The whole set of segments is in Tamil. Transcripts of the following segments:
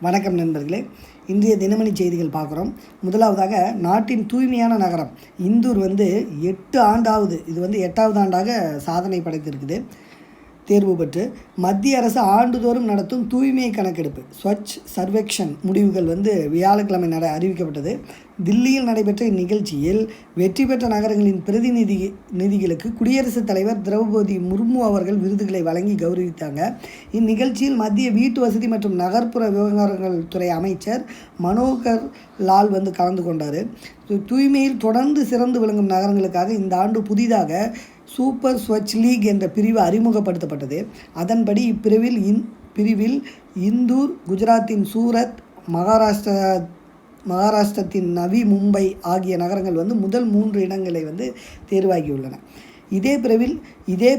வணக்கம் நண்பர்களே. இன்றைய தினமணி செய்திகள் பார்க்குறோம். முதலாவதாக நாட்டின் தூய்மையான நகரம் இந்தூர் 8 ஆண்டாவது. இது 8வது ஆண்டாக சாதனை படைத்திருக்குது. தேர்வு பெற்று மத்திய அரசு ஆண்டுதோறும் நடத்தும் தூய்மை கணக்கெடுப்பு ஸ்வச் சர்வேக்ஷன் முடிவுகள் வியாழக்கிழமை அறிவிக்கப்பட்டது. தில்லியில் நடைபெற்ற இந்நிகழ்ச்சியில் வெற்றி பெற்ற நகரங்களின் பிரதிநிதிகளுக்கு குடியரசுத் தலைவர் திரௌபதி முர்மு அவர்கள் விருதுகளை வழங்கி கௌரவித்தாங்க. இந்நிகழ்ச்சியில் மத்திய வீட்டு வசதி மற்றும் நகர்ப்புற விவகாரங்கள் துறை அமைச்சர் மனோகர் லால் கலந்து கொண்டார். தூய்மையில் தொடர்ந்து சிறந்து விளங்கும் நகரங்களுக்காக இந்த ஆண்டு புதிதாக சூப்பர் ஸ்வச் லீக் என்ற பிரிவு அறிமுகப்படுத்தப்பட்டது. அதன்படி இப்பிரிவில் இந்தூர், குஜராத்தின் சூரத், மகாராஷ்டிரத்தின் நவி மும்பை ஆகிய நகரங்கள் முதல் 3 இடங்களை தேர்வாகியுள்ளன. இதே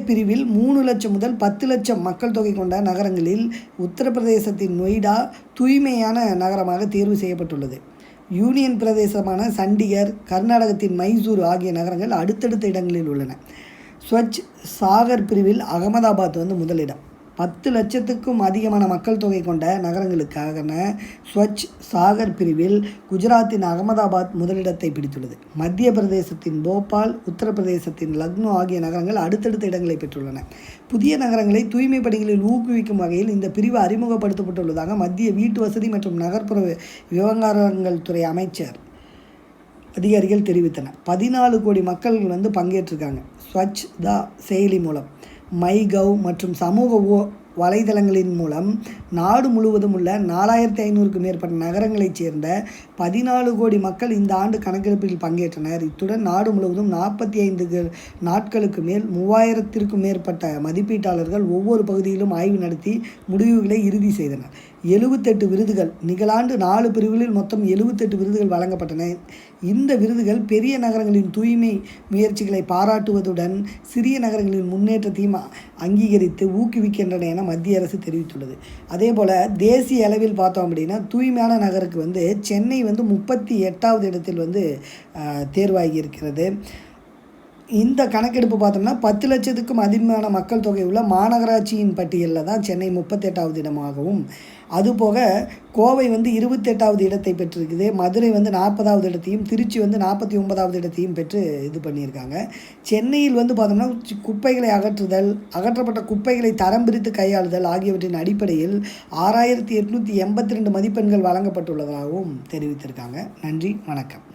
பிரிவில் 3 லட்சம் முதல் 10 லட்சம் மக்கள் தொகை கொண்ட நகரங்களில் உத்தரப்பிரதேசத்தின் நொய்டா தூய்மையான நகரமாக தேர்வு செய்யப்பட்டுள்ளது. யூனியன் பிரதேசமான சண்டிகர், கர்நாடகத்தின் மைசூர் ஆகிய நகரங்கள் அடுத்தடுத்த இடங்களில் உள்ளன. ஸ்வச் சாகர் பிரிவில் அகமதாபாத் முதலிடம். 10 லட்சத்துக்கும் அதிகமான மக்கள் தொகை கொண்ட நகரங்களுக்கான ஸ்வச் சாகர் பிரிவில் குஜராத்தின் அகமதாபாத் முதலிடத்தை பிடித்துள்ளது. மத்திய பிரதேசத்தின் போபால், உத்தரப்பிரதேசத்தின் லக்னோ ஆகிய நகரங்கள் அடுத்தடுத்த இடங்களை பெற்றுள்ளன. புதிய நகரங்களை தூய்மை பணிகளில் ஊக்குவிக்கும் வகையில் இந்த பிரிவு அறிமுகப்படுத்தப்பட்டுள்ளதாக மத்திய வீட்டு வசதி மற்றும் நகர்ப்புற விவகாரங்கள் துறை அமைச்சர் அதிகாரிகள் தெரிவித்தனர். 14 கோடி மக்கள் பங்கேற்றிருக்காங்க. ஸ்வச் தா செயலி மூலம், மைகவ் மற்றும் சமூக வலைதளங்களின் மூலம் நாடு முழுவதும் உள்ள 4500க்கும் மேற்பட்ட நகரங்களைச் சேர்ந்த 14 கோடி மக்கள் இந்த ஆண்டு கணக்கெடுப்பில் பங்கேற்றனர். இத்துடன் நாடு முழுவதும் 45 நாட்களுக்கு மேல் 3000த்திற்கும் மேற்பட்ட மதிப்பீட்டாளர்கள் ஒவ்வொரு பகுதியிலும் ஆய்வு நடத்தி முடிவுகளை இறுதி செய்தனர். 78 விருதுகள். நிகழாண்டு 4 பிரிவுகளில் மொத்தம் 78 விருதுகள் வழங்கப்பட்டன. இந்த விருதுகள் பெரிய நகரங்களின் தூய்மை முயற்சிகளை பாராட்டுவதுடன் சிறிய நகரங்களின் முன்னேற்றத்தையும் அங்கீகரித்து ஊக்குவிக்கின்றன என மத்திய அரசு தெரிவித்துள்ளது. அதேபோல் தேசிய அளவில் பார்த்தோம் அப்படின்னா தூய்மையான நகருக்கு சென்னை 38வது இடத்தில் தேர்வாகி இருக்கிறது. இந்த கணக்கெடுப்பு பார்த்தோம்னா 10 லட்சத்துக்கும் அதிகமான மக்கள் தொகை உள்ள மாநகராட்சியின் பட்டியலில் தான் சென்னை 38வது இடமாகவும், அதுபோக கோவை 28வது இடத்தை பெற்றிருக்குது. மதுரை 40வது இடத்தையும், திருச்சி 49வது இடத்தையும் பெற்று இது பண்ணியிருக்காங்க. சென்னையில் பார்த்தோம்னா குப்பைகளை அகற்றப்பட்ட குப்பைகளை தரம் பிரித்து கையாளுதல் ஆகியவற்றின் அடிப்படையில் 6882 மதிப்பெண்கள் வழங்கப்பட்டுள்ளதாகவும் தெரிவித்திருக்காங்க. நன்றி, வணக்கம்.